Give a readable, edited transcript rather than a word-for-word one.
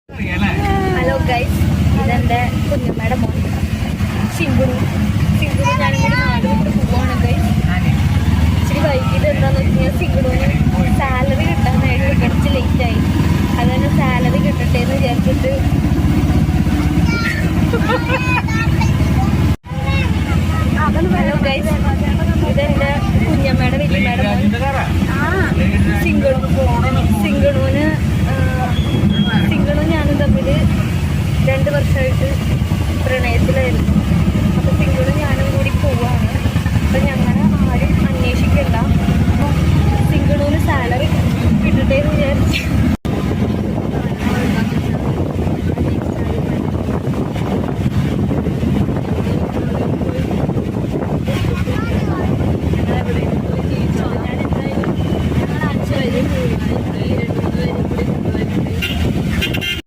Hello guys, ഇതെൻ്റെ കുഞ്ഞമ്മയുടെ മോൻ സിംഗുണു. ഞാനും കൂടി നാട് വിട്ട് പോവാണ് ഗൈസ്. ഇച്ചിരി വൈകിട്ട് എന്താണെന്ന് വെച്ച് കഴിഞ്ഞാൽ സിംഗുണുവിന് സാലറി കിട്ടാനായിട്ട് കുറച്ച് ലേറ്റായി. അതുതന്നെ സാലറി കിട്ടട്ടെ എന്ന് വിചാരിച്ചിട്ട് ഹലോ ഗൈസ്, ഇതെൻ്റെ കുഞ്ഞമ്മയുടെ വലിയമ്മയുടെ മോൻ സിംഗുണുവിന്